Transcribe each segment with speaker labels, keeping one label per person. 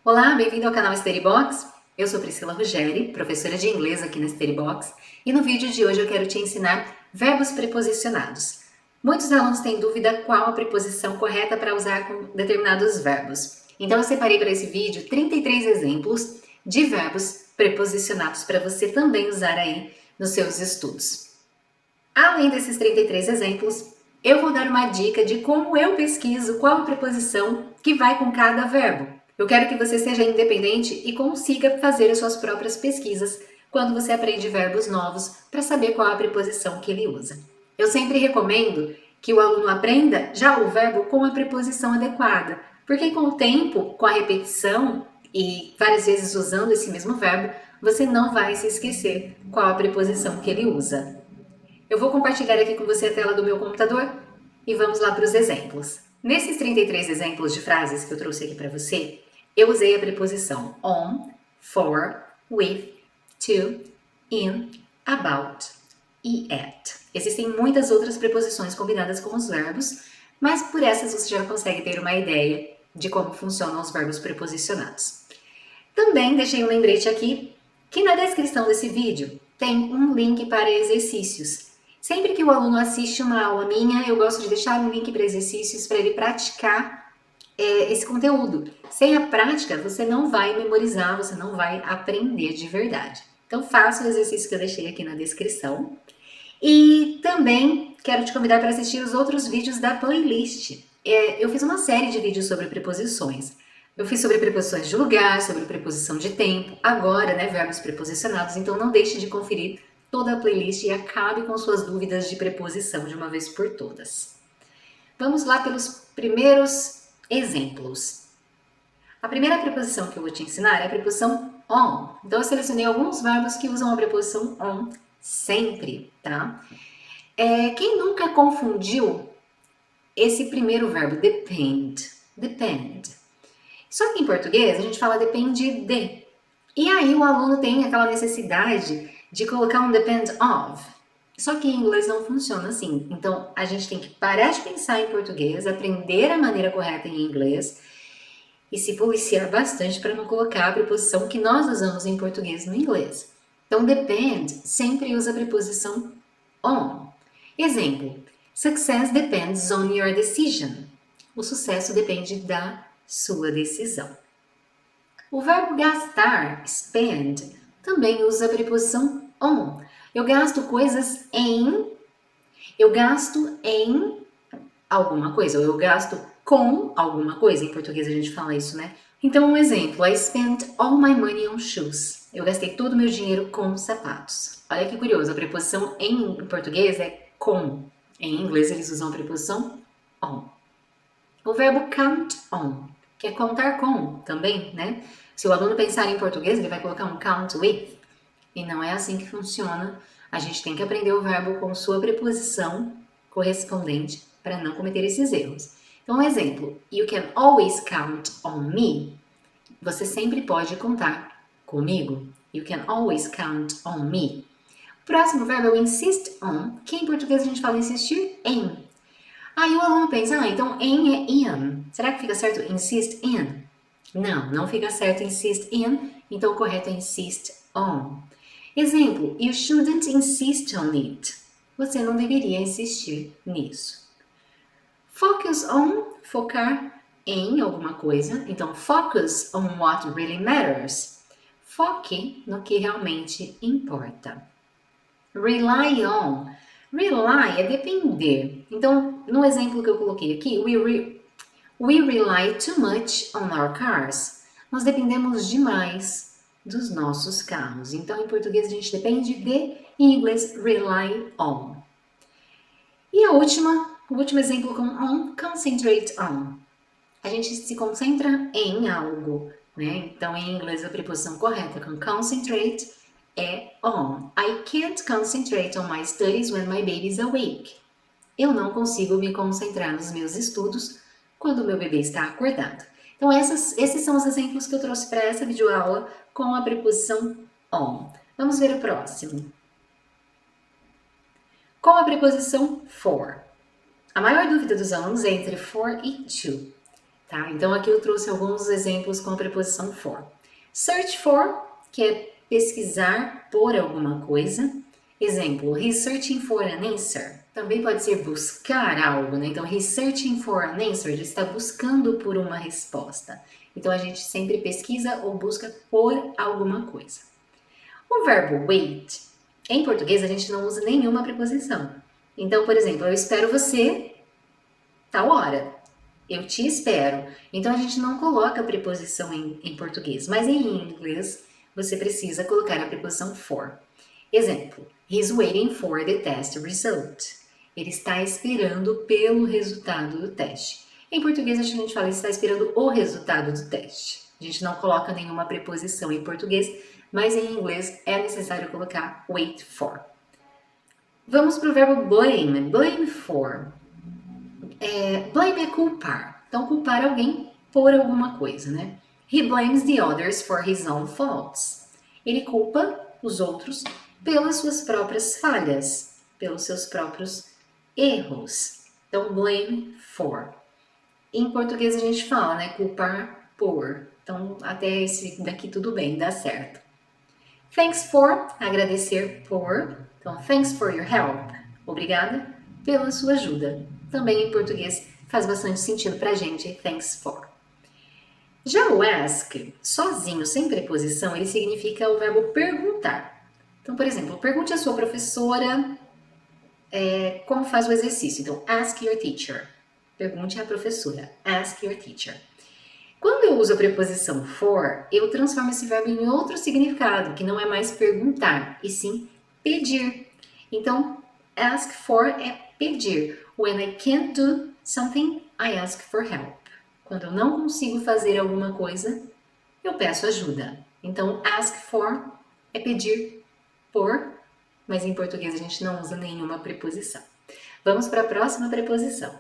Speaker 1: Olá, bem-vindo ao canal Studybox. Eu sou Priscila Ruggeri, professora de inglês aqui na Studybox, e no vídeo de hoje eu quero te ensinar verbos preposicionados. Muitos alunos têm dúvida qual a preposição correta para usar com determinados verbos. Então eu separei para esse vídeo 33 exemplos de verbos preposicionados para você também usar aí nos seus estudos. Além desses 33 exemplos, eu vou dar uma dica de como eu pesquiso qual a preposição que vai com cada verbo. Eu quero que você seja independente e consiga fazer as suas próprias pesquisas quando você aprende verbos novos para saber qual a preposição que ele usa. Eu sempre recomendo que o aluno aprenda já o verbo com a preposição adequada, porque com o tempo, com a repetição e várias vezes usando esse mesmo verbo, você não vai se esquecer qual a preposição que ele usa. Eu vou compartilhar aqui com você a tela do meu computador e vamos lá para os exemplos. Nesses 33 exemplos de frases que eu trouxe aqui para você, eu usei a preposição on, for, with, to, in, about e at. Existem muitas outras preposições combinadas com os verbos, mas por essas você já consegue ter uma ideia de como funcionam os verbos preposicionados. Também deixei um lembrete aqui que na descrição desse vídeo tem um link para exercícios. Sempre que o aluno assiste uma aula minha, eu gosto de deixar um link para exercícios para ele praticar esse conteúdo. Sem a prática, você não vai memorizar, você não vai aprender de verdade. Então faça o exercício que eu deixei aqui na descrição. E também quero te convidar para assistir os outros vídeos da playlist. Eu fiz uma série de vídeos sobre preposições. Eu fiz sobre preposições de lugar, sobre preposição de tempo, agora, né, verbos preposicionados. Então não deixe de conferir toda a playlist e acabe com suas dúvidas de preposição de uma vez por todas. Vamos lá pelos primeiros exemplos. A primeira preposição que eu vou te ensinar é a preposição on. Então eu selecionei alguns verbos que usam a preposição on sempre, tá? Quem nunca confundiu esse primeiro verbo, depend, depend. Só que em português a gente fala depende de. E aí o aluno tem aquela necessidade de colocar um depend of. Só que em inglês não funciona assim. Então a gente tem que parar de pensar em português, aprender a maneira correta em inglês e se policiar bastante para não colocar a preposição que nós usamos em português no inglês. Então depend sempre usa a preposição on. Exemplo: success depends on your decision. O sucesso depende da sua decisão. O verbo gastar, spend, também usa a preposição on. Eu gasto coisas em, eu gasto em alguma coisa, ou eu gasto com alguma coisa. Em português a gente fala isso, né? Então, um exemplo: I spent all my money on shoes. Eu gastei todo o meu dinheiro com sapatos. Olha que curioso, a preposição em português é com. Em inglês eles usam a preposição on. O verbo count on, que é contar com também, né? Se o aluno pensar em português, ele vai colocar um count with. E não é assim que funciona. A gente tem que aprender o verbo com sua preposição correspondente para não cometer esses erros. Então, um exemplo: you can always count on me. Você sempre pode contar comigo. You can always count on me. O próximo verbo é o insist on, que em português a gente fala insistir em. Aí o aluno pensa, então em é in. Será que fica certo insist in? Não, não fica certo insist in, então o correto é insist on. Exemplo: you shouldn't insist on it. Você não deveria insistir nisso. Focus on, focar em alguma coisa. Então, focus on what really matters. Foque no que realmente importa. Rely on. Rely é depender. Então, no exemplo que eu coloquei aqui, we rely too much on our cars. Nós dependemos demais dos nossos carros. Então, em português, a gente depende de, em inglês, rely on. E o último exemplo com on, concentrate on. A gente se concentra em algo, né? Então, em inglês, a preposição correta com concentrate é on. I can't concentrate on my studies when my baby is awake. Eu não consigo me concentrar nos meus estudos quando o meu bebê está acordado. Então, esses são os exemplos que eu trouxe para essa videoaula com a preposição on. Vamos ver o próximo. Com a preposição for. A maior dúvida dos alunos é entre for e to. tá? Então aqui eu trouxe alguns exemplos com a preposição for. Search for, que é pesquisar por alguma coisa. Exemplo, he's searching for an answer. Também pode ser buscar algo, né? Então, he's searching for an answer, ele está buscando por uma resposta. Então, a gente sempre pesquisa ou busca por alguma coisa. O verbo wait, em português, a gente não usa nenhuma preposição. Então, por exemplo, eu espero você tal hora. Eu te espero. Então, a gente não coloca a preposição em português, mas em inglês, você precisa colocar a preposição for. Exemplo, he's waiting for the test result. Ele está esperando pelo resultado do teste. Em português, a gente fala, ele está esperando o resultado do teste. A gente não coloca nenhuma preposição em português, mas em inglês é necessário colocar wait for. Vamos para o verbo blame. Blame for. Blame é culpar. Então, culpar alguém por alguma coisa, né? He blames the others for his own faults. Ele culpa os outros pelas suas próprias falhas, pelos seus próprios erros. Então, blame for. Em português a gente fala, né? Culpar por. Então, até esse daqui tudo bem, dá certo. Thanks for, agradecer por. Então, thanks for your help. Obrigada pela sua ajuda. Também em português faz bastante sentido pra gente, thanks for. Já o ask, sozinho, sem preposição, ele significa o verbo perguntar. Então, por exemplo, pergunte à sua professora como faz o exercício. Então, ask your teacher. Pergunte à professora. Ask your teacher. Quando eu uso a preposição for, eu transformo esse verbo em outro significado, que não é mais perguntar, e sim pedir. Então, ask for é pedir. When I can't do something, I ask for help. Quando eu não consigo fazer alguma coisa, eu peço ajuda. Então, ask for é pedir por, mas em português a gente não usa nenhuma preposição. Vamos para a próxima preposição.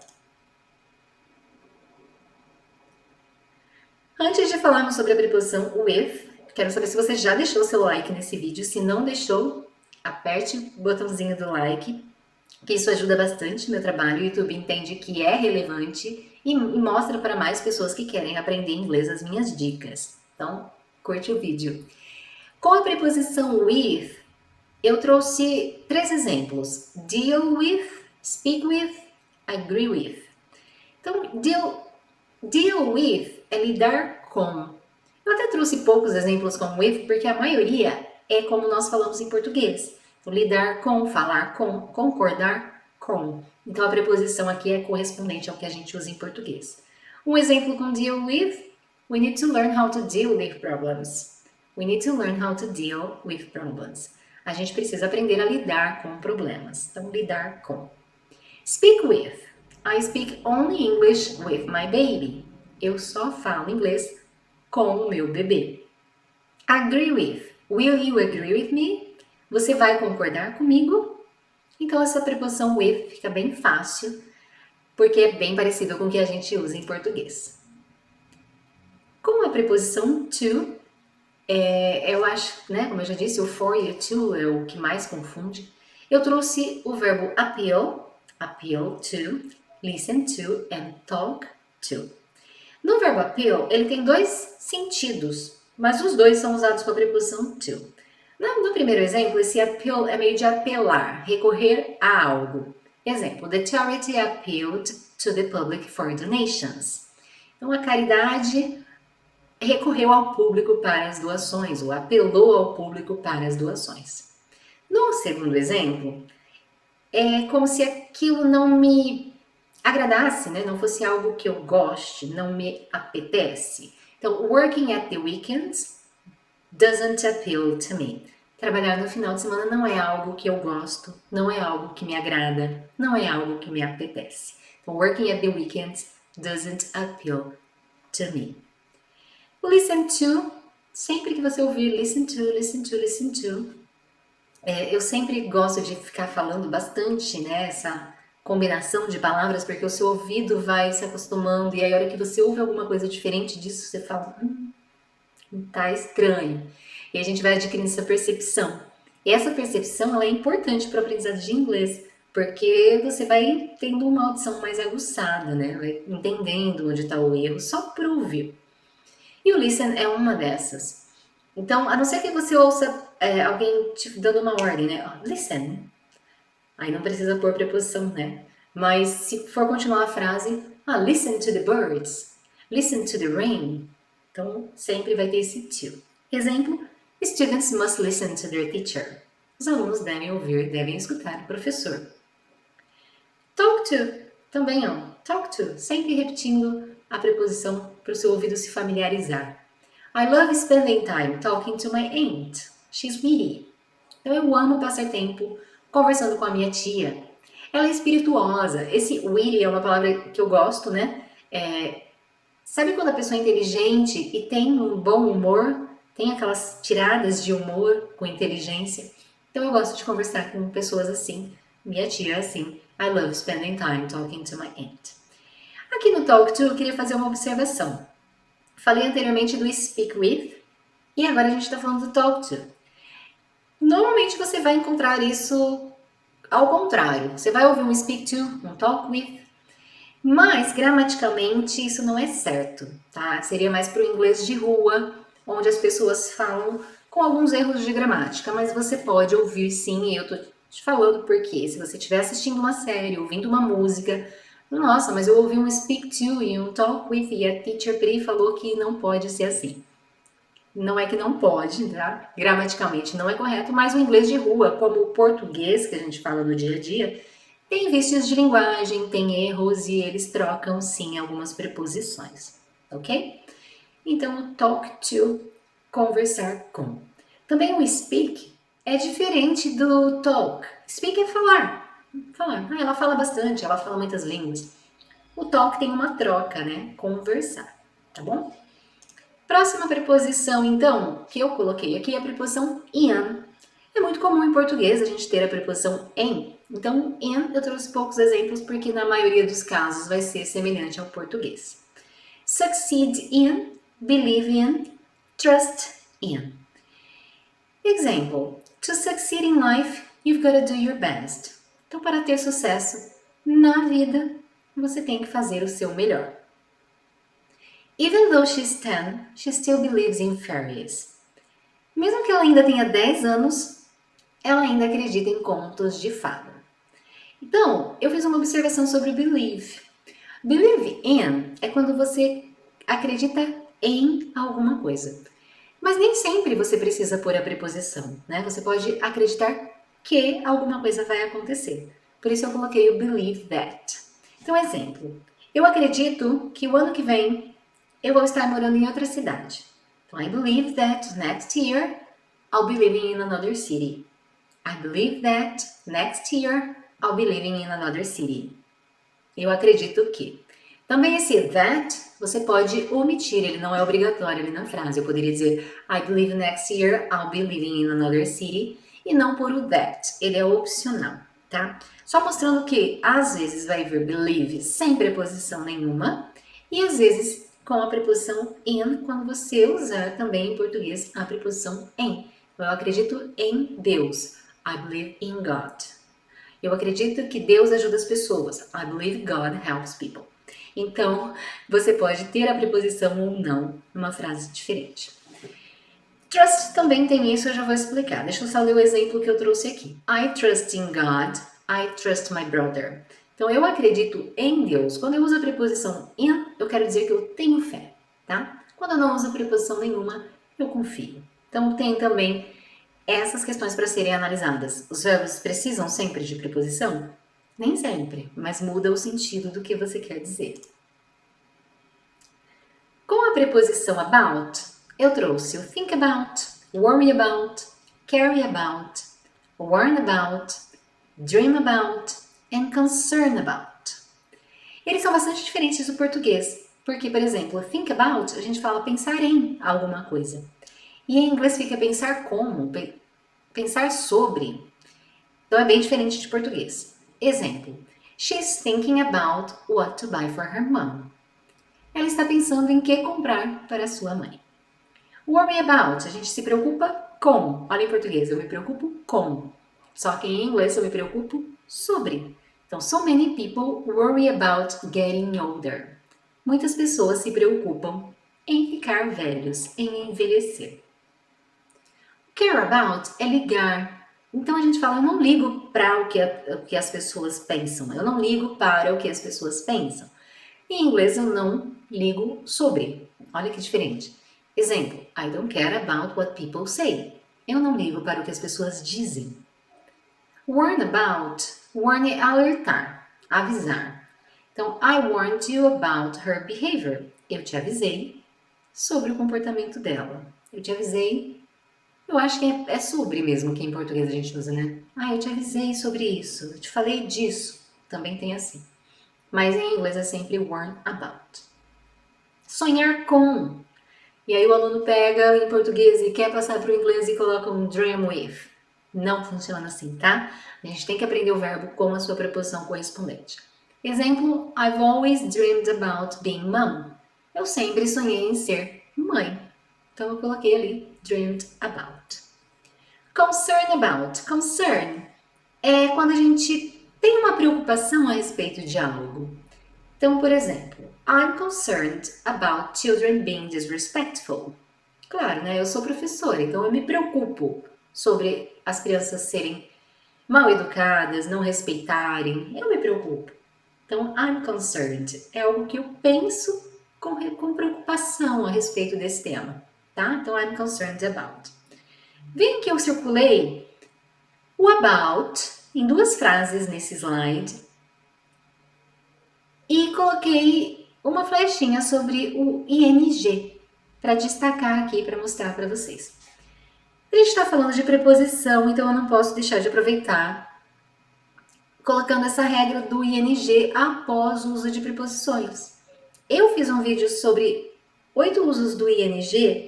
Speaker 1: Antes de falarmos sobre a preposição with, quero saber se você já deixou seu like nesse vídeo. Se não deixou, aperte o botãozinho do like, que isso ajuda bastante no meu trabalho. O YouTube entende que é relevante e mostra para mais pessoas que querem aprender inglês as minhas dicas. Então, curte o vídeo. Com a preposição with, eu trouxe 3 exemplos. Deal with, speak with, agree with. Então, deal with é lidar com. Eu até trouxe poucos exemplos com with, porque a maioria é como nós falamos em português. Então, lidar com, falar com, concordar com. Então, a preposição aqui é correspondente ao que a gente usa em português. Um exemplo com deal with, we need to learn how to deal with problems. We need to learn how to deal with problems. A gente precisa aprender a lidar com problemas. Então, lidar com. Speak with. I speak only English with my baby. Eu só falo inglês com o meu bebê. Agree with. Will you agree with me? Você vai concordar comigo? Então, essa preposição with fica bem fácil, porque é bem parecido com o que a gente usa em português. Com a preposição to, eu acho, né, como eu já disse, o for e o to é o que mais confunde. Eu trouxe o verbo appeal to, listen to and talk to. No verbo appeal, ele tem 2 sentidos, mas os 2 são usados com a preposição to. No primeiro exemplo, esse appeal é meio de apelar, recorrer a algo. Exemplo, the charity appealed to the public for donations. Então, a caridade recorreu ao público para as doações, ou apelou ao público para as doações. No segundo exemplo, é como se aquilo não me agradasse, né? Não fosse algo que eu goste, não me apetece. Então, working at the weekends doesn't appeal to me. Trabalhar no final de semana não é algo que eu gosto, não é algo que me agrada, não é algo que me apetece. Então, working at the weekends doesn't appeal to me. Listen to, sempre que você ouvir listen to, listen to, listen to, eu sempre gosto de ficar falando bastante, né, essa combinação de palavras, porque o seu ouvido vai se acostumando e aí a hora que você ouve alguma coisa diferente disso, você fala, tá estranho. E a gente vai adquirindo essa percepção. E essa percepção ela é importante para o aprendizado de inglês, porque você vai tendo uma audição mais aguçada, né? Vai entendendo onde está o erro só por ouvir. E o listen é uma dessas. Então, a não ser que você ouça alguém te dando uma ordem, né? Oh, listen. Aí não precisa pôr preposição, né? Mas se for continuar a frase, listen to the birds. Listen to the rain. Então, sempre vai ter esse to. Exemplo, students must listen to their teacher. Os alunos devem ouvir, devem escutar o professor. Talk to, também talk to, sempre repetindo a preposição para o seu ouvido se familiarizar. I love spending time talking to my aunt. She's witty. Então eu amo passar tempo conversando com a minha tia. Ela é espirituosa. Esse witty é uma palavra que eu gosto, né? Sabe quando a pessoa é inteligente e tem um bom humor? Tem aquelas tiradas de humor com inteligência? Então eu gosto de conversar com pessoas assim. Minha tia é assim. I love spending time talking to my aunt. Aqui no Talk To eu queria fazer uma observação. Falei anteriormente do speak with e agora a gente está falando do talk to. Normalmente você vai encontrar isso ao contrário. Você vai ouvir um speak to, um talk with, mas gramaticalmente isso não é certo, tá? Seria mais para o inglês de rua, onde as pessoas falam com alguns erros de gramática, mas você pode ouvir sim, e eu tô te falando porque se você estiver assistindo uma série, ouvindo uma música, nossa, mas eu ouvi um speak to e um talk with e a teacher Pri falou que não pode ser assim. Não é que não pode, tá? Gramaticalmente não é correto, mas o inglês de rua, como o português que a gente fala no dia a dia, tem vícios de linguagem, tem erros e eles trocam sim algumas preposições, ok? Então, talk to, conversar com. Também o speak é diferente do talk. Speak é falar. Falar. Ela fala bastante, ela fala muitas línguas. O talk tem uma troca, né? Conversar, tá bom? Próxima preposição, então, que eu coloquei aqui é a preposição in. É muito comum em português a gente ter a preposição em. Então, in eu trouxe poucos exemplos porque na maioria dos casos vai ser semelhante ao português. Succeed in, believe in, trust in. Example: to succeed in life, you've got to do your best. Então, para ter sucesso na vida, você tem que fazer o seu melhor. Even though she's 10, she still believes in fairies. Mesmo que ela ainda tenha 10 anos, ela ainda acredita em contos de fada. Então, eu fiz uma observação sobre believe. Believe in é quando você acredita em alguma coisa. Mas nem sempre você precisa pôr a preposição, né? Você pode acreditar que alguma coisa vai acontecer. Por isso eu coloquei o believe that. Então, exemplo. Eu acredito que o ano que vem eu vou estar morando em outra cidade. Então, I believe that next year I'll be living in another city. I believe that next year I'll be living in another city. Eu acredito que. Também esse that você pode omitir, ele não é obrigatório ali na frase. Eu poderia dizer I believe next year I'll be living in another city e não por o that, ele é opcional, tá? Só mostrando que às vezes vai vir believe sem preposição nenhuma e às vezes com a preposição in quando você usar também em português a preposição em. Eu acredito em Deus. I believe in God. Eu acredito que Deus ajuda as pessoas. I believe God helps people. Então, você pode ter a preposição ou não numa frase diferente. Trust também tem isso, eu já vou explicar. Deixa eu só ler o exemplo que eu trouxe aqui. I trust in God. I trust my brother. Então, eu acredito em Deus. Quando eu uso a preposição in, eu quero dizer que eu tenho fé, tá? Quando eu não uso preposição nenhuma, eu confio. Então, tem também essas questões para serem analisadas. Os verbos precisam sempre de preposição? Nem sempre, mas muda o sentido do que você quer dizer. Com a preposição about, eu trouxe o think about, worry about, care about, warn about, dream about and concern about. Eles são bastante diferentes do português, porque, por exemplo, think about, a gente fala pensar em alguma coisa. E em inglês fica pensar como, pensar sobre. Então é bem diferente de português. Exemplo: she's thinking about what to buy for her mom. Ela está pensando em que comprar para sua mãe. Worry about, a gente se preocupa com. Olha em português, eu me preocupo com. Só que em inglês eu me preocupo sobre. Então, so many people worry about getting older. Muitas pessoas se preocupam em ficar velhos, em envelhecer. Care about é ligar. Então a gente fala, eu não ligo para o que as pessoas pensam. Eu não ligo para o que as pessoas pensam. Em inglês eu não ligo sobre. Olha que diferente. Exemplo, I don't care about what people say. Eu não ligo para o que as pessoas dizem. Warn about. Warn é alertar, avisar. Então, I warned you about her behavior. Eu te avisei sobre o comportamento dela. Eu te avisei. Eu acho que é sobre mesmo que em português a gente usa, né? Ah, eu te avisei sobre isso. Eu te falei disso. Também tem assim. Mas em inglês é sempre warn about. Sonhar com. E aí o aluno pega em português e quer passar para o inglês e coloca um dream with. Não funciona assim, tá? A gente tem que aprender o verbo com a sua preposição correspondente. Exemplo, I've always dreamed about being mom. Eu sempre sonhei em ser mãe. Então eu coloquei ali dreamed about. Concern about. Concern é quando a gente tem uma preocupação a respeito de algo. Então, por exemplo, I'm concerned about children being disrespectful. Claro, né? Eu sou professora, então eu me preocupo sobre as crianças serem mal educadas, não respeitarem. Eu me preocupo. Então, I'm concerned é algo que eu penso com preocupação a respeito desse tema, tá? Então, I'm concerned about. Vem que eu circulei o about em duas frases nesse slide e coloquei uma flechinha sobre o ing para destacar aqui, para mostrar para vocês. A gente está falando de preposição, então eu não posso deixar de aproveitar colocando essa regra do ing após o uso de preposições. Eu fiz um vídeo sobre 8 usos do ing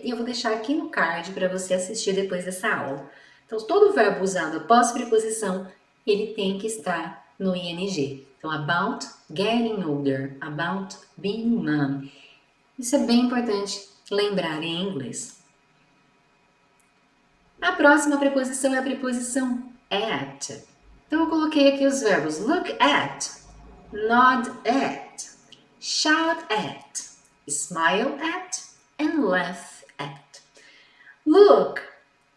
Speaker 1: e eu vou deixar aqui no card para você assistir depois dessa aula. Então, todo verbo usado após preposição, ele tem que estar no ing. Então, about getting older, about being mom. Isso é bem importante lembrar em inglês. A próxima preposição é a preposição at. Então, eu coloquei aqui os verbos look at, nod at, shout at, smile at and laugh at. Look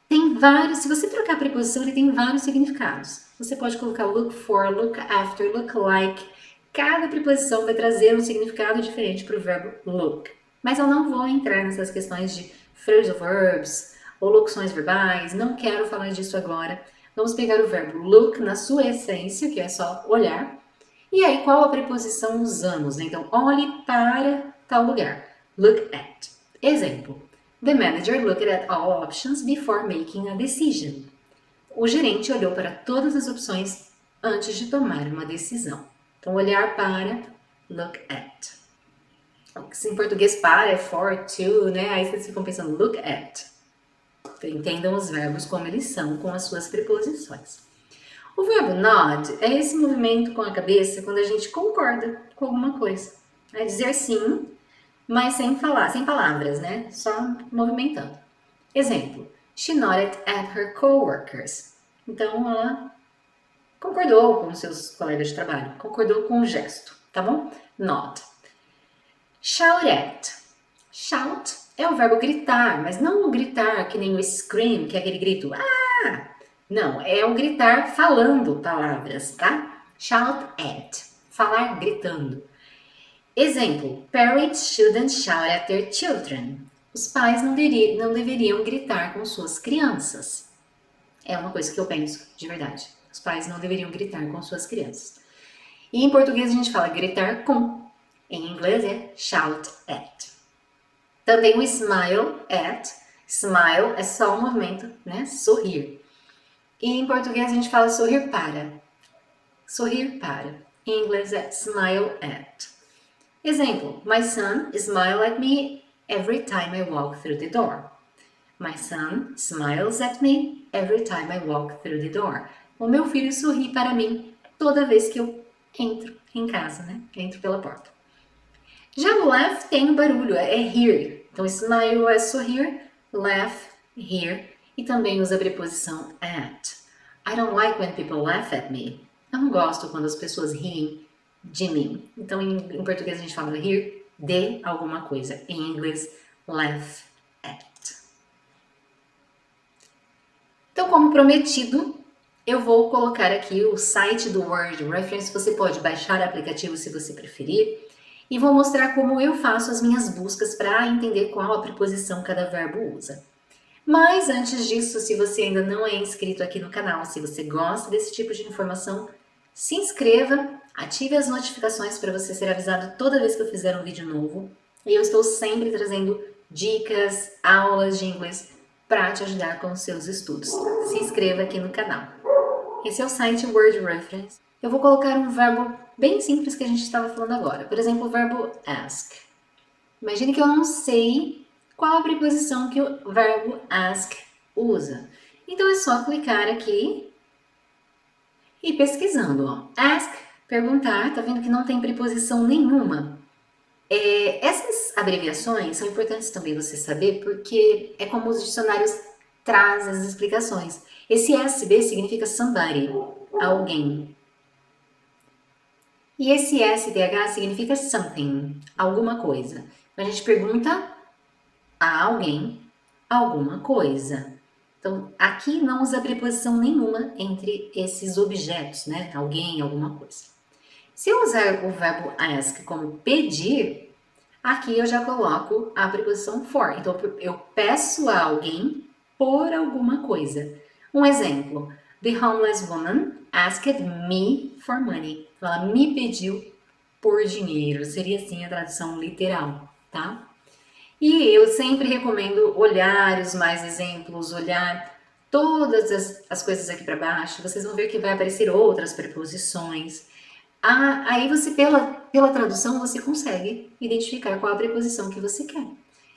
Speaker 1: tem vários, se você trocar a preposição, ele tem vários significados. Você pode colocar look for, look after, look like. Cada preposição vai trazer um significado diferente para o verbo look. Mas eu não vou entrar nessas questões de phrasal verbs ou locuções verbais, não quero falar disso agora. Vamos pegar o verbo look na sua essência, que é só olhar. E aí, qual a preposição usamos? Né? Então, olhe para tal lugar. Look at. Exemplo. The manager looked at all options before making a decision. O gerente olhou para todas as opções antes de tomar uma decisão. Então, olhar para, look at. Se em português para é for, to, né? Aí vocês ficam pensando, look at. Então, entendam os verbos como eles são com as suas preposições. O verbo nod é esse movimento com a cabeça quando a gente concorda com alguma coisa. É dizer sim, mas sem falar, sem palavras, né? Só movimentando. Exemplo, she nodded at her coworkers. Então, ela concordou com seus colegas de trabalho, concordou com o gesto, tá bom? Nod. Shout at. Shout é o verbo gritar, mas não o gritar que nem o scream, que é aquele grito, ah! Não, é o gritar falando palavras, tá? Shout at. Falar gritando. Exemplo, parents shouldn't shout at their children. Os pais não deveriam gritar com suas crianças. É uma coisa que eu penso, de verdade. Os pais não deveriam gritar com suas crianças. E em português a gente fala gritar com. Em inglês é shout at. Também o smile at. Smile é só um movimento, né? Sorrir. E em português a gente fala sorrir para. Sorrir para. Em inglês é smile at. Exemplo, my son smiles at me every time I walk through the door. My son smiles at me every time I walk through the door. O meu filho sorri para mim toda vez que eu entro em casa, né? Entro pela porta. Já o laugh tem um barulho, é rir. Então, smile é sorrir, laugh, rir. E também usa a preposição at. I don't like when people laugh at me. Eu não gosto quando as pessoas riem de mim. Então, em português a gente fala rir de alguma coisa. Em inglês, laugh at. Então, como prometido, eu vou colocar aqui o site do Word Reference. Você pode baixar o aplicativo se você preferir. E vou mostrar como eu faço as minhas buscas para entender qual a preposição cada verbo usa. Mas antes disso, se você ainda não é inscrito aqui no canal, se você gosta desse tipo de informação, se inscreva, ative as notificações para você ser avisado toda vez que eu fizer um vídeo novo. E eu estou sempre trazendo dicas, aulas de inglês para te ajudar com os seus estudos. Se inscreva aqui no canal. Esse é o site Word Reference. Eu vou colocar um verbo bem simples que a gente estava falando agora. Por exemplo, o verbo ask. Imagine que eu não sei qual a preposição que o verbo ask usa. Então é só clicar aqui e pesquisando. Ó. Ask, perguntar, tá vendo que não tem preposição nenhuma. Essas abreviações são importantes também você saber, porque é como os dicionários trazem as explicações. Esse SB significa somebody, alguém. E esse SDH significa something, alguma coisa. A gente pergunta a alguém alguma coisa. Então, aqui não usa preposição nenhuma entre esses objetos, né? Alguém, alguma coisa. Se eu usar o verbo ask como pedir, aqui eu já coloco a preposição for. Então, eu peço a alguém por alguma coisa. Um exemplo. The homeless woman asked me for money. Ela me pediu por dinheiro. Seria assim a tradução literal, tá? E eu sempre recomendo olhar os mais exemplos, olhar todas as coisas aqui para baixo. Vocês vão ver que vai aparecer outras preposições. Aí você, pela tradução, você consegue identificar qual a preposição que você quer.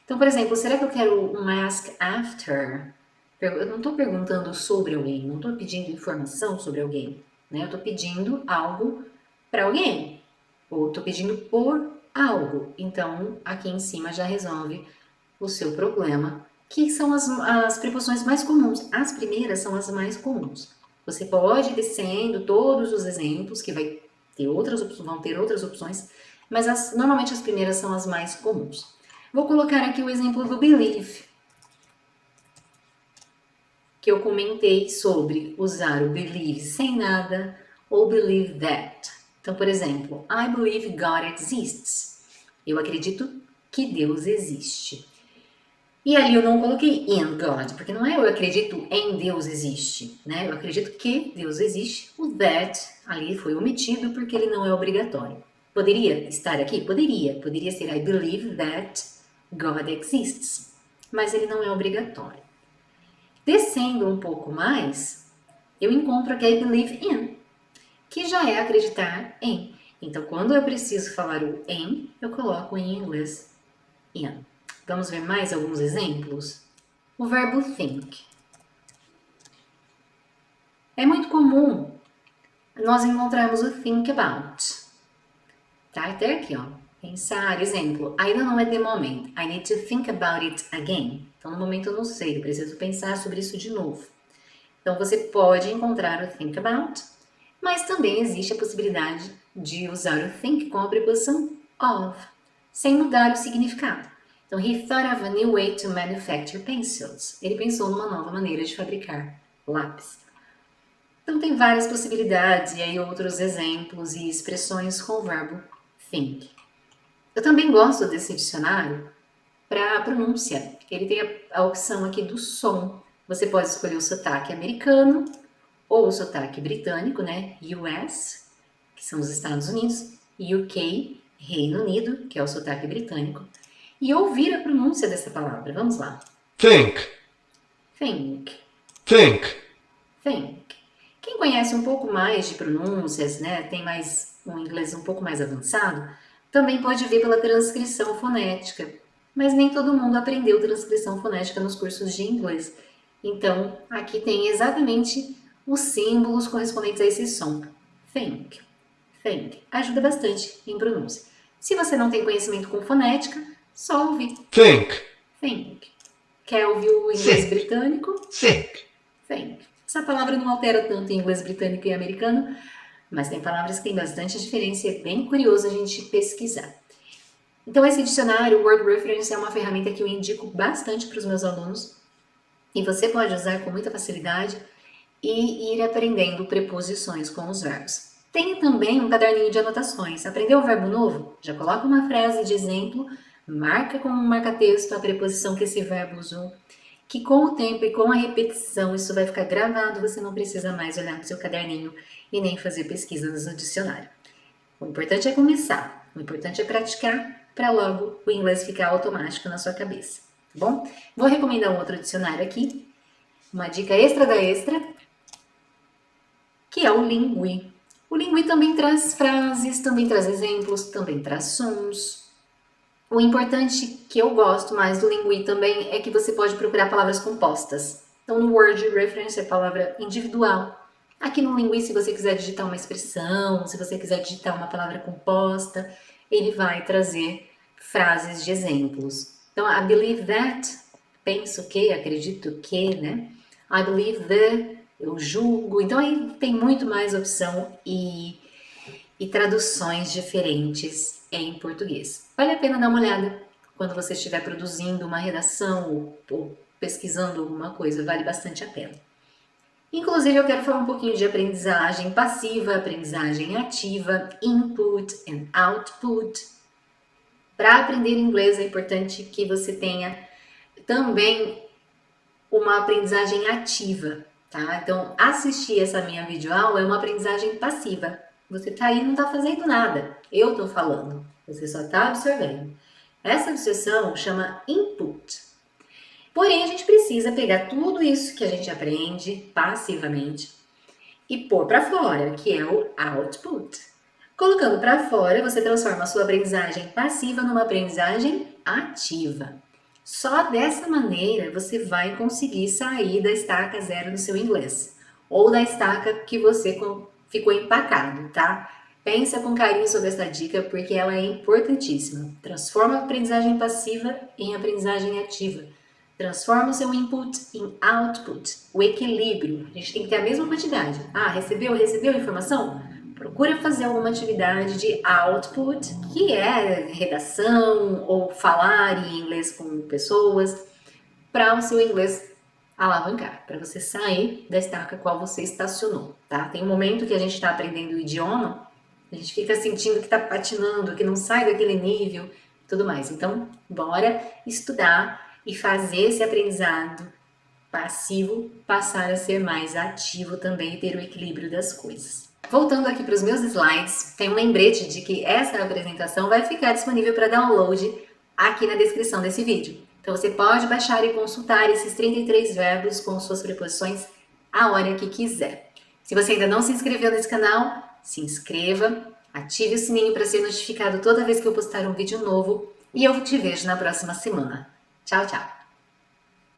Speaker 1: Então, por exemplo, será que eu quero um ask after? Eu não estou perguntando sobre alguém, não estou pedindo informação sobre alguém, né? Eu estou pedindo algo para alguém, ou estou pedindo por algo. Então, aqui em cima já resolve o seu problema, que são as preposições mais comuns. As primeiras são as mais comuns. Você pode ir descendo todos os exemplos, que vão ter outras opções, mas normalmente as primeiras são as mais comuns. Vou colocar aqui o exemplo do believe, que eu comentei sobre usar o believe sem nada ou believe that. Então, por exemplo, I believe God exists. Eu acredito que Deus existe. E ali eu não coloquei in God, porque não é eu acredito em Deus existe, né? Eu acredito que Deus existe. O that ali foi omitido porque ele não é obrigatório. Poderia estar aqui? Poderia. Poderia ser I believe that God exists. Mas ele não é obrigatório. Descendo um pouco mais, eu encontro aqui I believe in, que já é acreditar em. Então, quando eu preciso falar o em, eu coloco em inglês in. Vamos ver mais alguns exemplos? O verbo think. É muito comum nós encontrarmos o think about. Tá até aqui, ó. Pensar, exemplo. I don't know at the moment. I need to think about it again. Então, no momento eu não sei, eu preciso pensar sobre isso de novo. Então, você pode encontrar o think about, mas também existe a possibilidade de usar o think com a preposição of, sem mudar o significado. Então, he thought of a new way to manufacture pencils. Ele pensou numa nova maneira de fabricar lápis. Então, tem várias possibilidades e aí outros exemplos e expressões com o verbo think. Eu também gosto desse dicionário para pronúncia. Ele tem a opção aqui do som. Você pode escolher o sotaque americano ou o sotaque britânico, né? US, que são os Estados Unidos, UK, Reino Unido, que é o sotaque britânico, e ouvir a pronúncia dessa palavra. Vamos lá.
Speaker 2: Think.
Speaker 1: Think.
Speaker 2: Think.
Speaker 1: Think. Quem conhece um pouco mais de pronúncias, né, tem mais um inglês um pouco mais avançado, também pode ver pela transcrição fonética. Mas nem todo mundo aprendeu transcrição fonética nos cursos de inglês. Então, aqui tem exatamente os símbolos correspondentes a esse som. Think. Think. Ajuda bastante em pronúncia. Se você não tem conhecimento com fonética, só ouvir.
Speaker 2: Think.
Speaker 1: Think. Quer ouvir o inglês
Speaker 2: Think.
Speaker 1: britânico?
Speaker 2: Think.
Speaker 1: Think. Essa palavra não altera tanto em inglês britânico e americano, mas tem palavras que têm bastante diferença e é bem curioso a gente pesquisar. Então esse dicionário, o Word Reference, é uma ferramenta que eu indico bastante para os meus alunos e você pode usar com muita facilidade e ir aprendendo preposições com os verbos. Tem também um caderninho de anotações. Aprendeu um verbo novo? Já coloca uma frase de exemplo, marca com um marca-texto a preposição que esse verbo usou, que com o tempo e com a repetição isso vai ficar gravado, você não precisa mais olhar no seu caderninho e nem fazer pesquisas no dicionário. O importante é começar, o importante é praticar para logo o inglês ficar automático na sua cabeça, tá bom? Vou recomendar um outro dicionário aqui, uma dica extra da extra, que é o Lingui. O Lingui também traz frases, também traz exemplos, também traz sons. O importante que eu gosto mais do Lingui também é que você pode procurar palavras compostas. Então no Word Reference é palavra individual. Aqui no Lingui, se você quiser digitar uma expressão, se você quiser digitar uma palavra composta, ele vai trazer frases de exemplos. Então, I believe that, penso que, acredito que, né? I believe the, eu julgo. Então aí tem muito mais opção e traduções diferentes em português. Vale a pena dar uma olhada quando você estiver produzindo uma redação ou pesquisando alguma coisa, vale bastante a pena. Inclusive, eu quero falar um pouquinho de aprendizagem passiva, aprendizagem ativa, input and output. Para aprender inglês é importante que você tenha também uma aprendizagem ativa, tá? Então, assistir essa minha videoaula é uma aprendizagem passiva. Você tá aí e não tá fazendo nada. Eu tô falando, você só tá absorvendo. Essa absorção chama input. Porém, a gente precisa pegar tudo isso que a gente aprende passivamente e pôr para fora, que é o output. Colocando para fora, você transforma a sua aprendizagem passiva numa aprendizagem ativa. Só dessa maneira você vai conseguir sair da estaca zero do seu inglês, ou da estaca que você ficou empacado, tá? Pensa com carinho sobre essa dica porque ela é importantíssima. Transforma a aprendizagem passiva em aprendizagem ativa. Transforma o seu input em output, o equilíbrio. A gente tem que ter a mesma quantidade. Ah, recebeu a informação? Procura fazer alguma atividade de output, que é redação ou falar em inglês com pessoas, para o seu inglês alavancar, para você sair da estaca qual você estacionou, tá? Tem um momento que a gente está aprendendo o idioma, a gente fica sentindo que está patinando, que não sai daquele nível, tudo mais. Então, bora estudar e fazer esse aprendizado passivo passar a ser mais ativo também e ter o equilíbrio das coisas. Voltando aqui para os meus slides, tem um lembrete de que essa apresentação vai ficar disponível para download aqui na descrição desse vídeo. Então você pode baixar e consultar esses 33 verbos com suas preposições a hora que quiser. Se você ainda não se inscreveu nesse canal, se inscreva, ative o sininho para ser notificado toda vez que eu postar um vídeo novo e eu te vejo na próxima semana. Tchau, tchau!